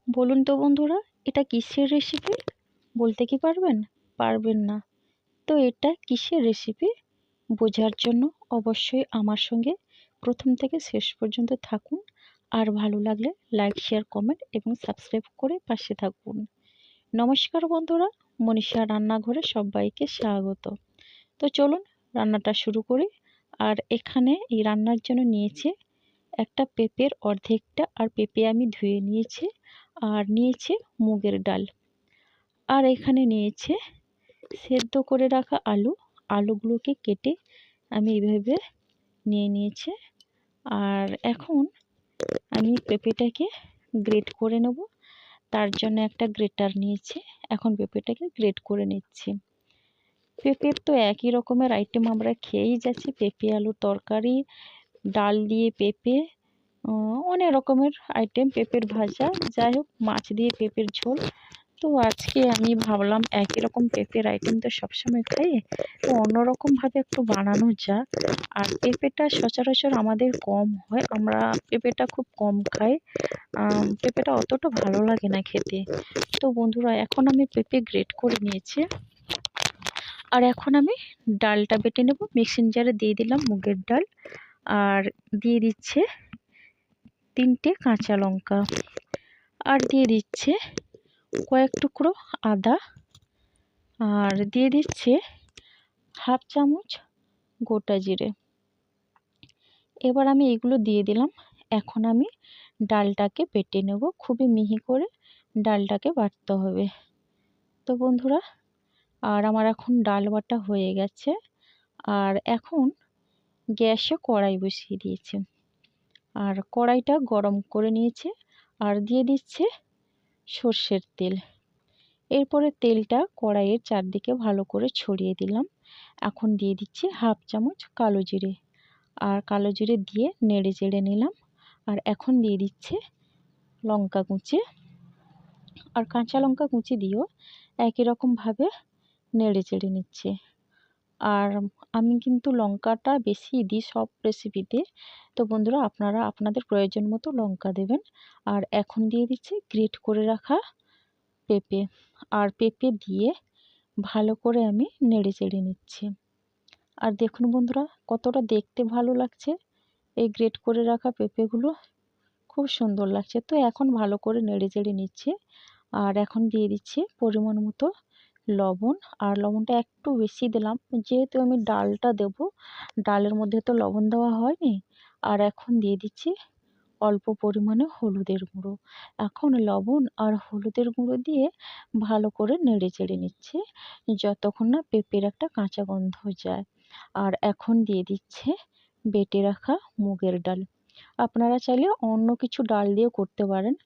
বলুন তো বন্ধুরা, এটা কিসের রেসিপি? বলতে কি পারবেন? পারবেন না। তো এটা কিসের রেসিপি বোঝার জন্য অবশ্যই আমার সঙ্গে প্রথম থেকে শেষ পর্যন্ত থাকুন। আর ভালো লাগলে লাইক, শেয়ার, কমেন্ট এবং সাবস্ক্রাইব করে পাশে থাকুন। নমস্কার বন্ধুরা, মনীষা রান্নাঘরে সবাইকে স্বাগত। তো চলুন রান্নাটা শুরু করি। আর এখানে এই রান্নার জন্য নিয়েছি একটা পেঁপের অর্ধেকটা, আর পেঁপে আমি ধুয়ে নিয়েছি। আর নিয়েছি মুগের ডাল। আর এখানে নিয়েছে সেদ্ধ করে রাখা আলু। আলুগুলোকে কেটে আমি এইভাবে নিয়ে নিয়েছি। আর এখন আমি পেঁপেটাকে গ্রেট করে নেব। তার জন্য একটা গ্রেটার নিয়েছি। এখন পেঁপেটাকে গ্রেট করে নিচ্ছি। পেঁপের তো একই রকমের আইটেম আমরা খেয়েই যাচ্ছি, পেঁপে আলুর তরকারি, ডাল দিয়ে পেঁপে, অনেক রকমের আইটেম, পেঁপের ভাজা, যাই হোক মাছ দিয়ে পেঁপের ঝোল। তো আজকে আমি ভাবলাম একই রকম পেঁপের আইটেম তো সবসময় খাই, তো অন্যরকমভাবে একটু বানানো যাক। আর পেঁপেটা সচরাচর আমাদের কম হয়, আমরা পেঁপেটা খুব কম খাই। পেঁপেটা অতটা ভালো লাগে না খেতে। তো বন্ধুরা, এখন আমি পেঁপে গ্রেট করে নিয়েছি। আর এখন আমি ডালটা বেটে নেব। মিক্সিং জারে দিয়ে দিলাম মুগের ডাল, আর দিয়ে দিচ্ছে 3টে কাঁচা লঙ্কা, আর দিয়ে দিচ্ছে কয়েক টুকরো আদা, আর দিয়ে দিচ্ছে হাফ চামচ গোটা জিরে। এবার আমি এগুলো দিয়ে দিলাম। এখন আমি ডালটাকে বেটে নেব, খুবই মিহি করে ডালটাকে বাটতে হবে। তো বন্ধুরা, আর আমার এখন ডাল বাটা হয়ে গেছে। আর এখন গ্যাসে কড়াই বসিয়ে দিয়েছি, আর কড়াইটা গরম করে নিয়েছে। আর দিয়ে দিচ্ছে সর্ষের তেল। এরপরে তেলটা কড়াইয়ের চারদিকে ভালো করে ছড়িয়ে দিলাম। এখন দিয়ে দিচ্ছি হাফ চামচ কালো জিরে, আর কালো জিরে দিয়ে নেড়ে চেড়ে নিলাম। আর এখন দিয়ে দিচ্ছে লঙ্কা কুচি, আর কাঁচা লঙ্কা কুচি দিয়েও একই রকমভাবে নেড়ে চেড়ে নিচ্ছে। আর আমি কিন্তু লঙ্কাটা বেশি দিই সব রেসিপিতে। তো বন্ধুরা, আপনারা আপনাদের প্রয়োজন মতো লঙ্কা দেবেন। আর এখন দিয়ে দিচ্ছি গ্রেট করে রাখা পেঁপে, আর পেঁপে দিয়ে ভালো করে আমি নেড়ে চেড়ে নিচ্ছি। আর দেখুন বন্ধুরা, কতটা দেখতে ভালো লাগছে এই গ্রেট করে রাখা পেঁপেগুলো, খুব সুন্দর লাগছে। তো এখন ভালো করে নেড়ে চেড়ে নিচ্ছি। আর এখন দিয়ে দিচ্ছি পরিমাণ মতো লবণ, আর লবণটা একটু বেশি দিলাম, যেহেতু আমি ডালটা দেব, ডালের মধ্যে তো লবণ দেওয়া হয়নি। আর এখন দিয়ে দিচ্ছি অল্প পরিমাণে হলুদের গুঁড়ো। এখন লবণ আর হলুদের গুঁড়ো দিয়ে ভালো করে নেড়ে চেড়ে নিচ্ছে যতক্ষণ না পেঁপের একটা কাঁচা গন্ধ যায়। আর এখন দিয়ে দিচ্ছে বেটে রাখা মুগের ডাল। আপনারা চাইলে অন্য কিছু ডাল দিয়েও করতে পারেন।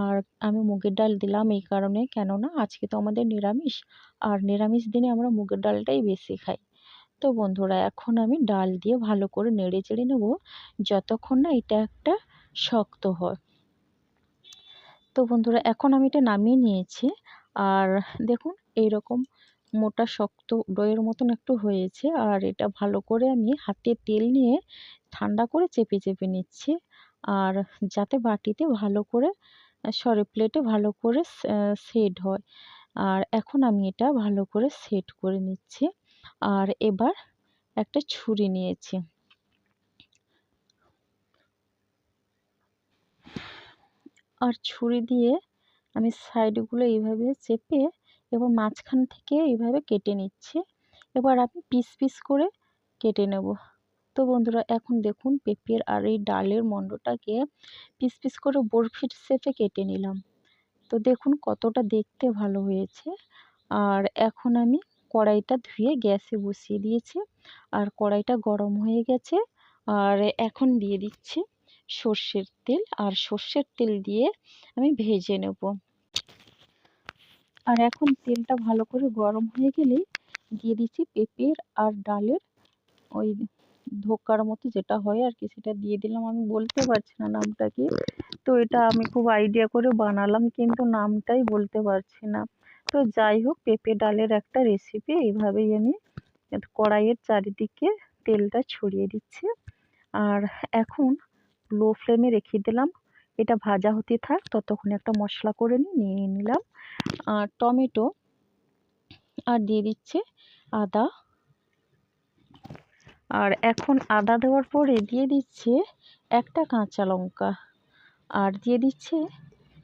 আর আমি মুগের ডাল দিলাম এই কারণে, কেননা আজকে তো আমাদের নিরামিষ, আর নিরামিষ দিনে আমরা মুগের ডালটাই বেশি খাই। তো বন্ধুরা, এখন আমি ডাল দিয়ে ভালো করে নেড়ে চেড়ে নেব যতক্ষণ না এটা একটা শক্ত হয়। তো বন্ধুরা, এখন আমি এটা নামিয়ে নিয়েছি। আর দেখুন এইরকম মোটা শক্ত ডোয়ের মতন একটু হয়েছে। আর এটা ভালো করে আমি হাতে তেল নিয়ে ঠান্ডা করে চেপে চেপে নিচ্ছি, আর যাতে বাটিতে ভালো করে প্লেটে ভালো করে সেট হয়। আর এখন আমি এটা ভালো করে সেট করে নিচ্ছি। আর এবার একটা ছুরি নিয়েছি, আর ছুরি দিয়ে আমি সাইডগুলো এইভাবে চেপে এবার মাঝখান থেকে এইভাবে কেটে নিচ্ছি। এবার আমি পিস পিস করে কেটে নেব। তো বন্ধুরা, এখন দেখুন পেঁপের আর এই ডালের মণ্ডটাকে পিস পিস করে বরফির শেপে কেটে নিলাম। তো দেখুন কতটা দেখতে ভালো হয়েছে। আর এখন আমি কড়াইটা ধুয়ে গ্যাসে বসিয়ে দিয়েছি, আর কড়াইটা গরম হয়ে গেছে। আর এখন দিয়ে দিচ্ছি সর্ষের তেল, আর সর্ষের তেল দিয়ে আমি ভেজে নেব। আর এখন তেলটা ভালো করে গরম হয়ে গেলেই দিয়ে দিচ্ছি পেঁপের আর ডালের ওই ধোকার মতো যেটা হয় আর কি, সেটা দিয়ে দিলাম। আমি বলতে পারছি না নামটা কি, তো এটা আমি খুব আইডিয়া করে বানালাম, কিন্তু নামটাই বলতে পারছি না। তো যাই হোক, পেঁপে ডালের একটা রেসিপি, এইভাবেই আমি কড়াইয়ের চারিদিকে তেলটা ছড়িয়ে দিচ্ছি। আর এখন লো ফ্লেমে রেখে দিলাম এটা ভাজা হতে থাক, ততক্ষণে একটা মশলা করে নিয়ে নিলাম টমেটো, আর দিয়ে দিচ্ছে আদা। আর এখন আদা দেওয়ার পরে দিয়ে দিচ্ছে একটা কাঁচা লঙ্কা, আর দিয়ে দিচ্ছে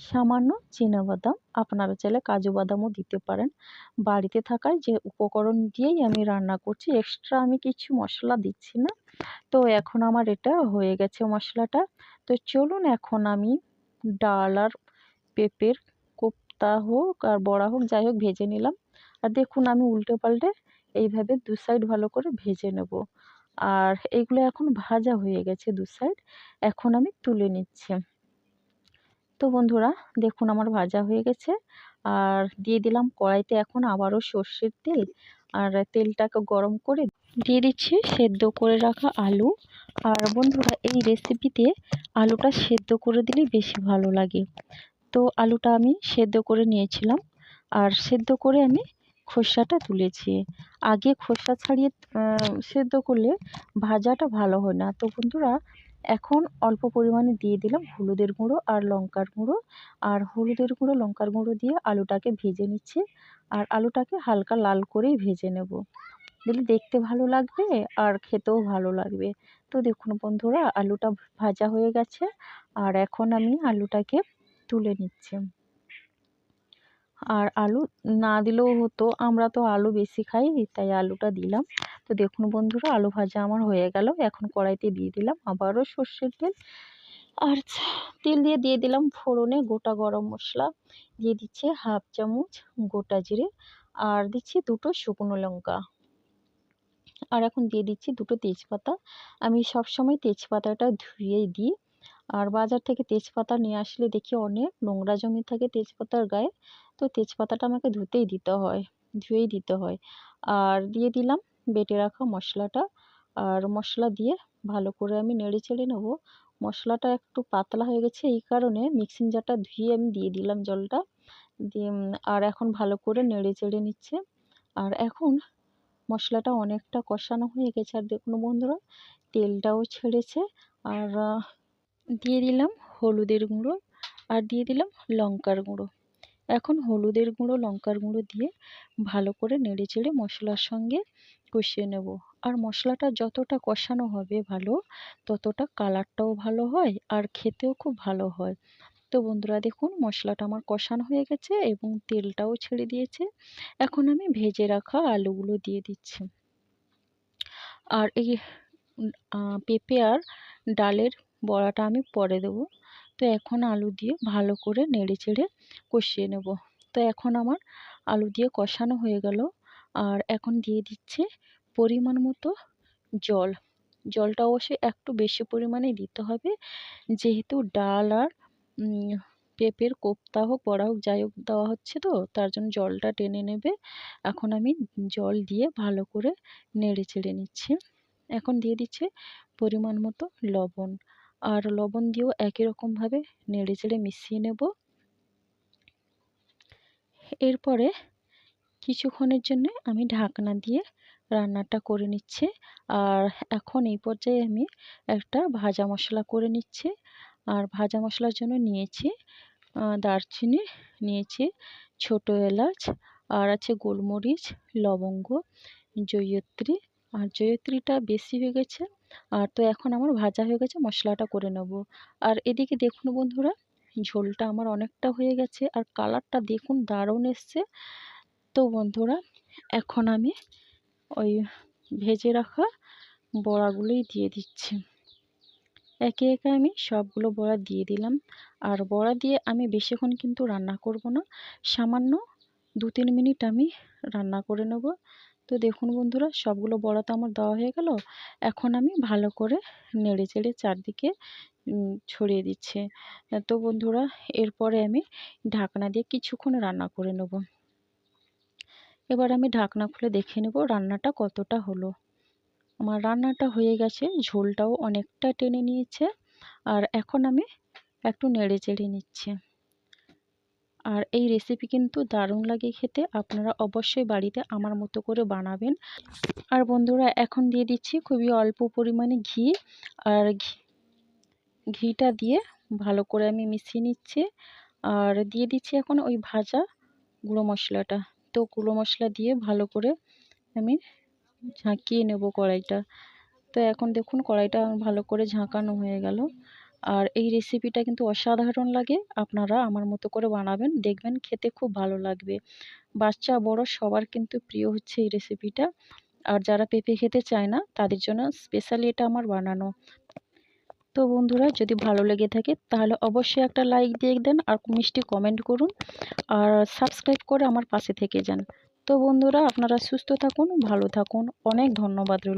সামান্য চিনাবাদাম। আপনারা চাইলে কাজু বাদামও দিতে পারেন। বাড়িতে থাকায় যে উপকরণ দিয়েই আমি রান্না করছি, এক্সট্রা আমি কিছু মশলা দিচ্ছি না। তো এখন আমার এটা হয়ে গেছে মশলাটা। তো চলুন এখন আমি ডাল আর পেঁপের কোপ্তা হোক আর বড়া হোক, যাই হোক, ভেজে নিলাম। আর দেখুন আমি উল্টে পাল্টে এইভাবে দু সাইড ভালো করে ভেজে নেব। আর এইগুলো এখন ভাজা হয়ে গেছে দু সাইড, এখন আমি তুলে নিচ্ছি। তো বন্ধুরা দেখুন আমার ভাজা হয়ে গেছে। আর দিয়ে দিলাম কড়াইতে এখন আবারও সর্ষের তেল, আর তেলটাকে গরম করে দিয়ে দিচ্ছি সেদ্ধ করে রাখা আলু। আর বন্ধুরা এই রেসিপিতে আলুটা সেদ্ধ করে দিলেই বেশি ভালো লাগে। তো আলুটা আমি সেদ্ধ করে নিয়েছিলাম, আর সেদ্ধ করে আমি খোসাটা তুলেছি। আগে খোসা ছাড়িয়ে সেদ্ধ করলে ভাজাটা ভালো হয় না। তো বন্ধুরা এখন অল্প পরিমাণে দিয়ে দিলাম হলুদের গুঁড়ো আর লঙ্কার গুঁড়ো। আর হলুদের গুঁড়ো লঙ্কার গুঁড়ো দিয়ে আলুটাকে ভেজে নিচ্ছি। আর আলুটাকে হালকা লাল করেই ভেজে নেব, দিলে দেখতে ভালো লাগবে আর খেতেও ভালো লাগবে। তো দেখুন বন্ধুরা আলুটা ভাজা হয়ে গেছে, আর এখন আমি আলুটাকে তুলে নিচ্ছি। আর আলু না দিলেও হতো, আমরা তো আলু বেশি খাই তাই আলুটা দিলাম। তো দেখুন বন্ধুরা আলু ভাজা আমার হয়ে গেল। এখন কড়াইতে দিয়ে দিলাম আবারও সর্ষের তেল, আর তেল দিয়ে দিলাম ফোড়নে গোটা গরম মশলা, দিয়ে দিচ্ছি হাফ চামচ গোটা জিরে, আর দিচ্ছি দুটো শুকনো লঙ্কা, আর এখন দিয়ে দিচ্ছি দুটো তেজপাতা। আমি সবসময় তেজপাতাটা ধুয়েই দিই। আর বাজার থেকে তেজপাতা নিয়ে আসলে দেখি অনেক নোংরা জমে থাকে তেজপাতার গায়ে। তো তেজপাতাটা আমাকে ধুয়েই দিতে হয়। আর দিয়ে দিলাম বেটে রাখা মশলাটা। আর মশলা দিয়ে ভালো করে আমি নেড়ে চেড়ে নেব। মশলাটা একটু পাতলা হয়ে গেছে, এই কারণে মিক্সিং জারটা ধুয়ে আমি দিয়ে দিলাম জলটা দিয়ে। আর এখন ভালো করে নেড়ে চেড়ে নিচ্ছে। আর এখন মশলাটা অনেকটা কষানো হয়ে গেছে, আর দেখুন বন্ধুরা তেলটাও ছেড়েছে। আর দিয়ে দিলাম হলুদের গুঁড়ো, আর দিয়ে দিলাম লঙ্কার গুঁড়ো। এখন হলুদের গুঁড়ো লঙ্কার গুঁড়ো দিয়ে ভালো করে নেড়ে চেড়ে মশলার সঙ্গে কষিয়ে নেব। আর মশলাটা যতটা কষানো হবে ভালো, ততটা কালারটাও ভালো হয় আর খেতেও খুব ভালো হয়। তো বন্ধুরা দেখুন মশলাটা আমার কষানো হয়ে গেছে এবং তেলটাও ছেড়ে দিয়েছে। এখন আমি ভেজে রাখা আলুগুলো দিয়ে দিচ্ছি। আর এই পেঁপে আর ডালের বড়াটা আমি পরে দেবো। তো এখন আলু দিয়ে ভালো করে নেড়ে চেড়ে কষিয়ে নেব। তো এখন আমার আলু দিয়ে কষানো হয়ে গেল। আর এখন দিয়ে দিচ্ছে পরিমাণ মতো জল। জলটা অবশ্যই একটু বেশি পরিমাণে দিতে হবে, যেহেতু ডাল আর পেঁপের কোপ্তা হোক বড়া হোক যাই হোক দেওয়া হচ্ছে, তো তার জন্য জলটা টেনে নেবে। এখন আমি জল দিয়ে ভালো করে নেড়ে চেড়ে নিচ্ছি। এখন দিয়ে দিচ্ছে পরিমাণ মতো লবণ, আর লবণ দিয়েও একই রকমভাবে নেড়ে চেড়ে মিশিয়ে নেব। এরপরে কিছুক্ষণের জন্য আমি ঢাকনা দিয়ে রান্নাটা করে নিচ্ছি। আর এখন এই পর্যায়ে আমি একটা ভাজা মশলা করে নিচ্ছি। আর ভাজা মশলার জন্য নিয়েছি দারচিনি, নিয়েছি ছোট এলাচ, আর আছে গোলমরিচ, লবঙ্গ, জয়িত্রী। আর জয়িত্রীটা বেশি হয়ে গেছে। আর তো এখন আমার ভাজা হয়ে গেছে, মশলাটা করে নেব। আর এদিকে দেখুন বন্ধুরা ঝোলটা আমার অনেকটা হয়ে গেছে, আর কালারটা দেখুন দারুণ এসছে। তো বন্ধুরা এখন আমি ওই ভেজে রাখা বড়াগুলোই দিয়ে দিচ্ছি। একে একে আমি সবগুলো বড়া দিয়ে দিলাম। আর বড়া দিয়ে আমি বেশিক্ষণ কিন্তু রান্না করব না, সামান্য 2-3 মিনিট আমি রান্না করে নেব। তো দেখুন বন্ধুরা সবগুলো বড়া তো আমার দেওয়া হয়ে গেল। এখন আমি ভালো করে নেড়ে চেড়ে চারদিকে ছড়িয়ে দিচ্ছি। তো বন্ধুরা এরপরে আমি ঢাকনা দিয়ে কিছুক্ষণ রান্না করে নেব। এবার আমি ঢাকনা খুলে দেখে নেব রান্নাটা কতটা হলো। আমার রান্নাটা হয়ে গেছে, ঝোলটাও অনেকটা টেনে নিয়েছে। আর এখন আমি একটু নেড়ে চেড়ে নিচ্ছি। আর এই রেসিপি কিন্তু দারুণ লাগে খেতে, আপনারা অবশ্যই বাড়িতে আমার মতো করে বানাবেন। আর বন্ধুরা এখন দিয়ে দিচ্ছি খুবই অল্প পরিমাণে ঘি। আর ঘিটা দিয়ে ভালো করে আমি মিশিয়ে নিচ্ছি। আর দিয়ে দিচ্ছি এখন ওই ভাজা গুঁড়ো মশলাটা। তো গুঁড়ো মশলা দিয়ে ভালো করে আমি ঝাঁকিয়ে নেব কড়াইটা। তো এখন দেখুন কড়াইটা আমার ভালো করে ঝাঁকানো হয়ে গেল। আর এই রেসিপিটা কিন্তু অসাধারণ লাগে। আপনারা আমার মতো করে বানাবেন, দেখবেন খেতে খুব ভালো লাগবে। বাচ্চা বড় সবার কিন্তু প্রিয় হচ্ছে এই রেসিপিটা। আর যারা পেঁপে খেতে চায় না তাদের জন্য স্পেশালি এটা আমার বানানো। তো বন্ধুরা, যদি ভালো লেগে থাকে তাহলে অবশ্যই একটা লাইক দিয়ে দেন আর মিষ্টি কমেন্ট করুন। আর সাবস্ক্রাইব করে আমার পাশে থেকে যান। তো বন্ধুরা, আপনারা সুস্থ থাকুন, ভালো থাকুন। অনেক ধন্যবাদ রইল।